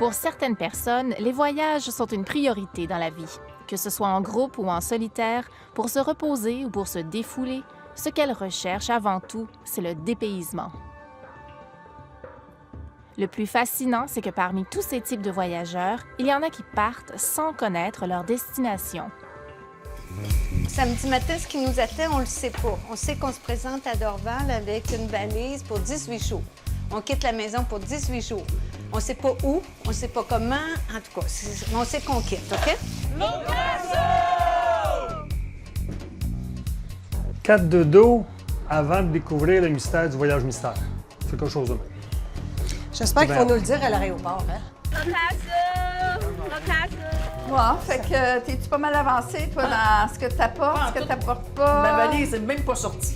Pour certaines personnes, les voyages sont une priorité dans la vie, que ce soit en groupe ou en solitaire, pour se reposer ou pour se défouler. Ce qu'elles recherchent avant tout, c'est le dépaysement. Le plus fascinant, c'est que parmi tous ces types de voyageurs, il y en a qui partent sans connaître leur destination. Samedi matin, ce qui nous attend, on le sait pas. On sait qu'on se présente à Dorval avec une valise pour 18 jours. On quitte la maison pour 18 jours. On sait pas où, on sait pas comment, en tout cas, on sait qu'on quitte, OK? 4 de dos avant de découvrir le mystère du voyage mystère. C'est quelque chose de même. J'espère qu'il faut nous le dire à l'aéroport, hein? Ouais, fait que t'es-tu pas mal avancé, toi, dans ce que t'apportes, ce que t'apportes pas? Ma valise n'est même pas sortie.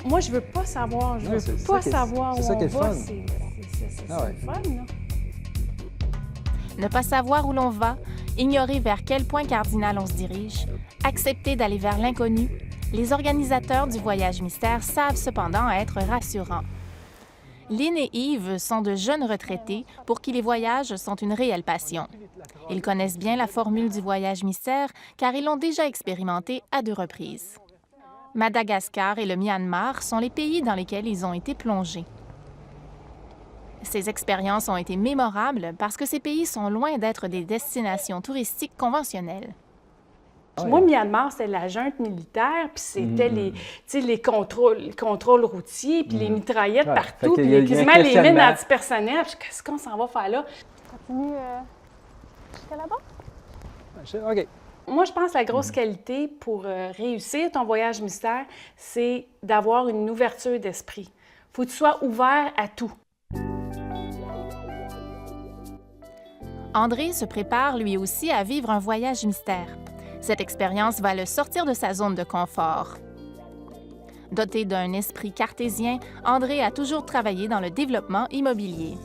Moi, je veux pas savoir. Je veux pas savoir où on va. C'est le fun, là. Ne pas savoir où l'on va, ignorer vers quel point cardinal on se dirige, accepter d'aller vers l'inconnu, les organisateurs du voyage mystère savent cependant être rassurants. Lynn et Yves sont de jeunes retraités pour qui les voyages sont une réelle passion. Ils connaissent bien la formule du voyage mystère car ils l'ont déjà expérimenté à 2 reprises. Madagascar et le Myanmar sont les pays dans lesquels ils ont été plongés. Ces expériences ont été mémorables parce que ces pays sont loin d'être des destinations touristiques conventionnelles. Moi, Myanmar, c'était la junte militaire, puis c'était les contrôles routiers, puis les mitraillettes partout, puis quasiment les mines antipersonnelles. Qu'est-ce qu'on s'en va faire là? Continue jusqu'à là-bas? OK. Moi, je pense que la grosse qualité pour réussir ton voyage mystère, c'est d'avoir une ouverture d'esprit. Il faut que tu sois ouvert à tout. André se prépare lui aussi à vivre un voyage mystère. Cette expérience va le sortir de sa zone de confort. Doté d'un esprit cartésien, André a toujours travaillé dans le développement immobilier.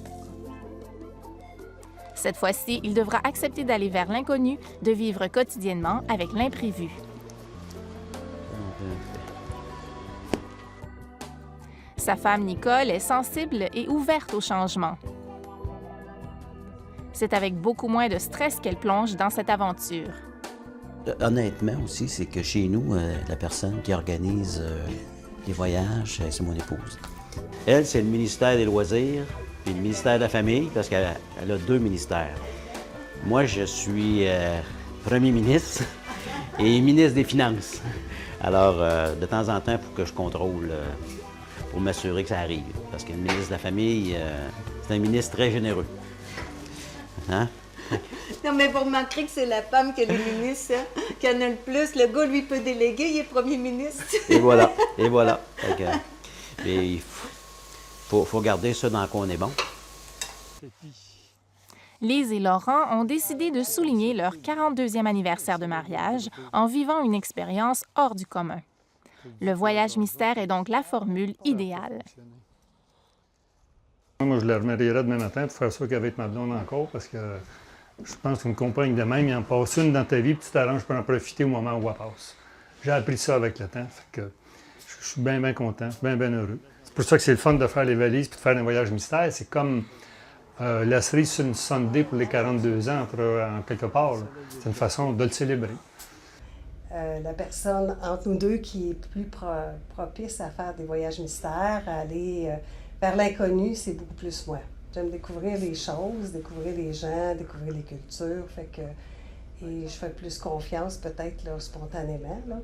Cette fois-ci, il devra accepter d'aller vers l'inconnu, de vivre quotidiennement avec l'imprévu. Sa femme Nicole est sensible et ouverte au changement. C'est avec beaucoup moins de stress qu'elle plonge dans cette aventure. Honnêtement aussi, c'est que chez nous, la personne qui organise les voyages, c'est mon épouse. Elle, c'est le ministère des Loisirs puis le ministère de la Famille, parce qu'elle a 2 ministères. Moi, je suis premier ministre et ministre des Finances. Alors, de temps en temps, il faut que je contrôle pour m'assurer que ça arrive. Parce que le ministre de la Famille, c'est un ministre très généreux. Hein? Non, mais vous remarquerez que c'est la femme qui est le ministre, hein, qui en a le plus. Le gars, lui, peut déléguer, il est premier ministre. Et voilà, et voilà. Mais il faut garder ça dans quoi on est bon. Lise et Laurent ont décidé de souligner leur 42e anniversaire de mariage en vivant une expérience hors du commun. Le voyage mystère est donc la formule idéale. Moi, je la remarierais demain matin pour faire ça qu'avec ma blonde encore, parce que je pense qu'une compagne de même, il en passe une dans ta vie, puis tu t'arranges pour en profiter au moment où elle passe. J'ai appris ça avec le temps, fait que je suis bien, bien content, bien, bien heureux. C'est pour ça que c'est le fun de faire les valises puis de faire un voyage mystère. C'est comme la cerise sur une Sunday pour les 42 ans, en quelque part. C'est une façon de le célébrer. La personne entre nous deux qui est plus propice à faire des voyages mystères, à aller vers l'inconnu, c'est beaucoup plus moi. J'aime découvrir les choses, découvrir les gens, découvrir les cultures, et je fais plus confiance peut-être là, spontanément. Là.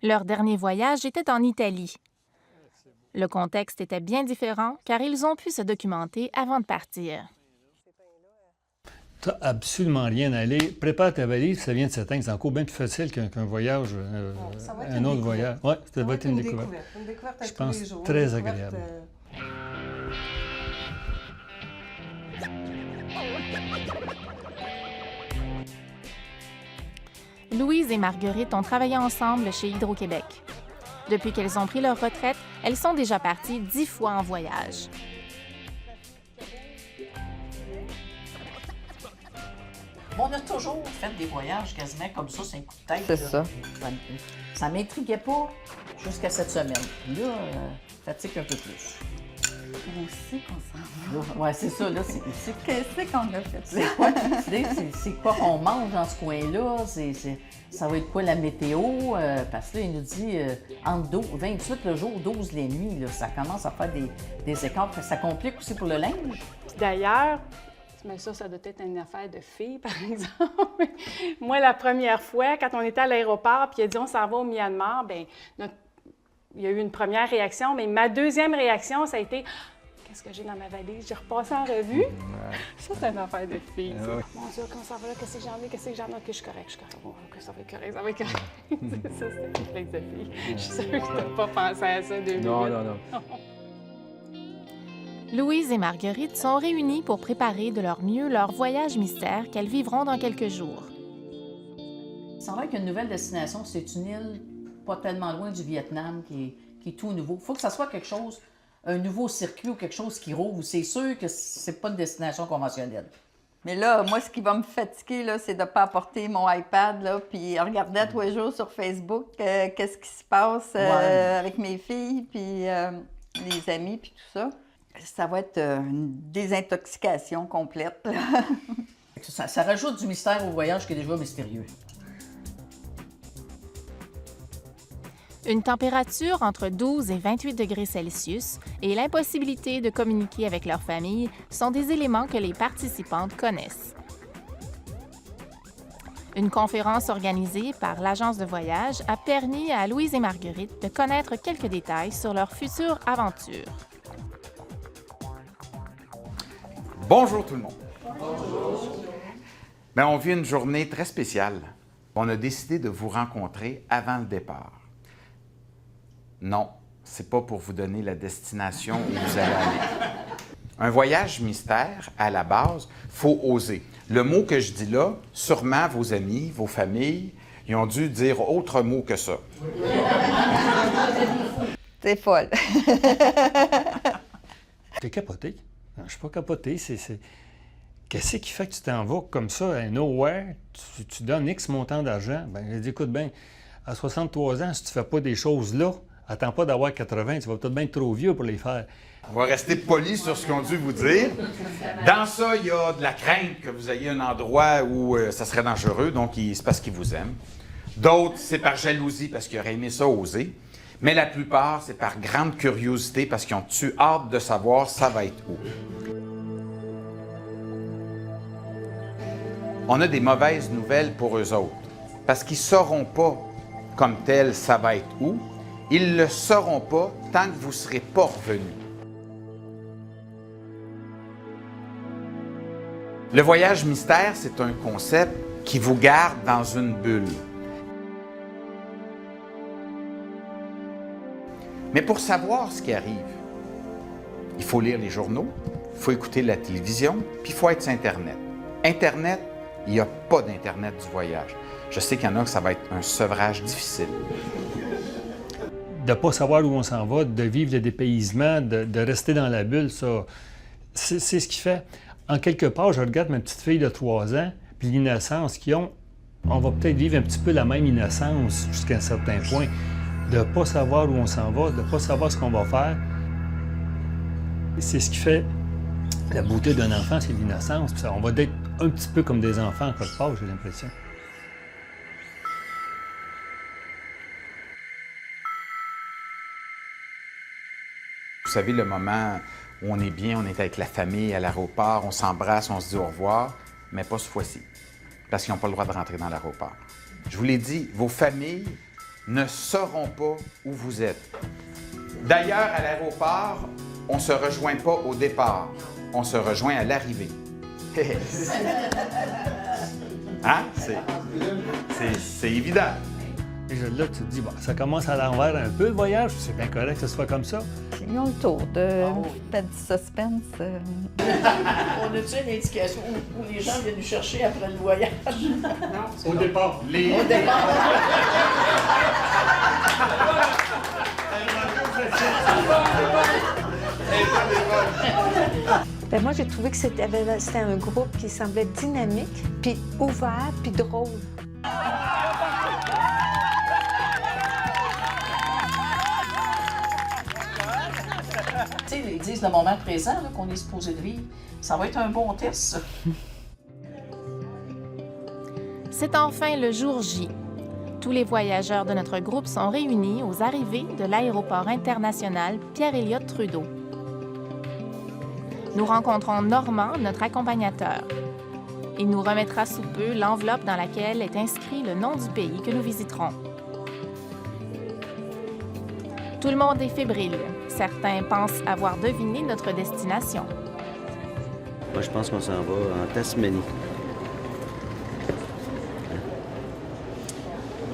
Leur dernier voyage était en Italie. Le contexte était bien différent car ils ont pu se documenter avant de partir. Tu n'as absolument rien à aller. Prépare ta valise, ça vient de s'éteindre. C'est encore bien plus facile qu'un voyage, un autre voyage. Oui, ça va être une découverte. Une découverte à je tous pense les jours, très agréable. Louise et Marguerite ont travaillé ensemble chez Hydro-Québec. Depuis qu'elles ont pris leur retraite, elles sont déjà parties 10 fois en voyage. On a toujours fait des voyages quasiment comme ça, c'est un coup de tête. C'est ça. Ça m'intriguait pas jusqu'à cette semaine. Là, fatigue un peu plus. Où c'est qu'on s'en va? Oui, c'est ça, là. Qu'est-ce qu'on a fait? C'est quoi l'idée? C'est quoi qu'on mange dans ce coin-là? Ça va être quoi la météo? Parce que là, il nous dit entre 28 le jour, 12 les nuits. Là, ça commence à faire des écarts. Ça complique aussi pour le linge. Puis d'ailleurs, mais ça doit être une affaire de filles, par exemple. Moi, la première fois, quand on était à l'aéroport, puis il a dit on s'en va au Myanmar, bien, il y a eu une première réaction, mais ma deuxième réaction, ça a été qu'est-ce que j'ai dans ma valise? J'ai repassé en revue. Ça, c'est une affaire de filles. Ça. Mon Dieu, comment ça va là? Qu'est-ce que j'en ai? OK, je suis correct. Bon, OK, ça va être correct. Ça, c'est une réflexe de filles. Je suis sûre que tu n'as pas pensé à ça 2008. Non. Louise et Marguerite sont réunies pour préparer de leur mieux leur voyage mystère qu'elles vivront dans quelques jours. Il semblerait qu'une nouvelle destination, c'est une île pas tellement loin du Vietnam qui est tout nouveau. Il faut que ça soit quelque chose, un nouveau circuit ou quelque chose qui rouvre. C'est sûr que c'est pas une destination conventionnelle. Mais là, moi, ce qui va me fatiguer, là, c'est de ne pas apporter mon iPad, là, puis regarder à tous les jours sur Facebook qu'est-ce qui se passe avec mes filles, puis les amis, puis tout ça. Ça va être une désintoxication complète. Ça rajoute du mystère au voyage qui est déjà mystérieux. Une température entre 12 et 28 degrés Celsius et l'impossibilité de communiquer avec leur famille sont des éléments que les participantes connaissent. Une conférence organisée par l'agence de voyage a permis à Louise et Marguerite de connaître quelques détails sur leur future aventure. Bonjour tout le monde. Bonjour. Bien, on vit une journée très spéciale. On a décidé de vous rencontrer avant le départ. Non, c'est pas pour vous donner la destination où vous allez aller. Un voyage mystère, à la base, faut oser. Le mot que je dis là, sûrement vos amis, vos familles, ils ont dû dire autre mot que ça. C'est folle. T'es capoté? Non, je suis pas capoté. Qu'est-ce qui fait que tu t'en vas comme ça, à nowhere, tu donnes X montant d'argent? Bien, écoute bien, à 63 ans, si tu fais pas des choses là, attends pas d'avoir 80, tu vas peut-être bien être trop vieux pour les faire. On va rester poli sur ce qu'on a dû vous dire. Dans ça, il y a de la crainte que vous ayez un endroit où ça serait dangereux, donc c'est parce qu'ils vous aiment. D'autres, c'est par jalousie, parce qu'ils auraient aimé ça oser. Mais la plupart, c'est par grande curiosité, parce qu'ils ont hâte de savoir ça va être où. On a des mauvaises nouvelles pour eux autres, parce qu'ils ne sauront pas comme tel ça va être où. Ils ne le sauront pas tant que vous ne serez pas revenus. Le voyage mystère, c'est un concept qui vous garde dans une bulle. Mais pour savoir ce qui arrive, il faut lire les journaux, il faut écouter la télévision, puis il faut être sur Internet. Internet, il n'y a pas d'Internet du voyage. Je sais qu'il y en a que ça va être un sevrage difficile. De ne pas savoir où on s'en va, de vivre le dépaysement, de rester dans la bulle, ça, c'est ce qui fait. En quelque part, je regarde ma petite fille de 3 ans, puis l'innocence qu'ils ont, on va peut-être vivre un petit peu la même innocence jusqu'à un certain point. De ne pas savoir où on s'en va, de ne pas savoir ce qu'on va faire. C'est ce qui fait la beauté d'un enfant, c'est l'innocence. On va être un petit peu comme des enfants en quelque part, j'ai l'impression. Vous savez, le moment où on est bien, on est avec la famille à l'aéroport, on s'embrasse, on se dit au revoir, mais pas cette fois-ci, parce qu'ils n'ont pas le droit de rentrer dans l'aéroport. Je vous l'ai dit, vos familles ne sauront pas où vous êtes. D'ailleurs, à l'aéroport, on ne se rejoint pas au départ, on se rejoint à l'arrivée. Hein? C'est évident. Et là, tu te dis, bon, ça commence à l'envers un peu, le voyage, c'est bien correct que ce soit comme ça. Ils ont le tour de faire du suspense. On a-tu une indication où les gens viennent nous chercher après le voyage? Non, au départ. Au départ. Ben moi, j'ai trouvé que c'était un groupe qui semblait dynamique, puis ouvert, puis drôle. Tu sais, disent le moment présent là, qu'on est supposé de vivre. Ça va être un bon test, ça. C'est enfin le jour J. Tous les voyageurs de notre groupe sont réunis aux arrivées de l'aéroport international Pierre-Éliott Trudeau. Nous rencontrons Normand, notre accompagnateur. Il nous remettra sous peu l'enveloppe dans laquelle est inscrit le nom du pays que nous visiterons. Tout le monde est fébrile. Certains pensent avoir deviné notre destination. Moi, je pense qu'on s'en va en Tasmanie.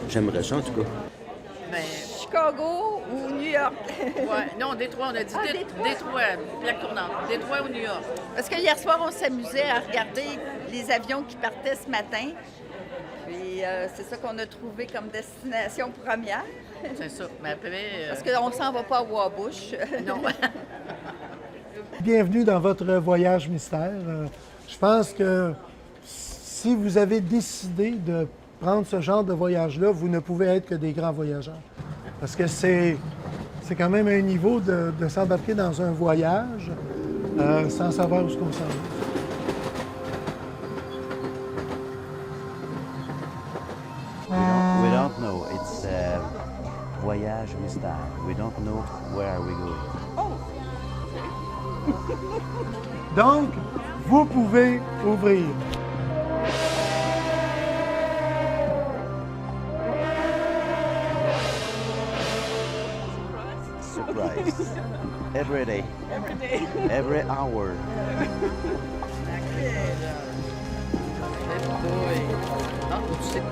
J'aimerais ça, en tout cas. Ben, Chicago ou New York? Ouais, non, Détroit, on a dit Détroit, plaque tournante. Détroit ou New York. Parce que hier soir, on s'amusait à regarder les avions qui partaient ce matin. Puis c'est ça qu'on a trouvé comme destination première. C'est ça. Mais après... Parce qu'on s'en va pas à Wabush. Non. Bienvenue dans votre voyage mystère. Je pense que si vous avez décidé de prendre ce genre de voyage-là, vous ne pouvez être que des grands voyageurs. Parce que c'est quand même un niveau de s'embarquer dans un voyage sans savoir où est-ce qu'on s'en va. We don't know. It's a voyage mystère. We don't know where are we going. Donc, vous pouvez ouvrir. Surprise. Every day. Every hour. Ah, tu sais.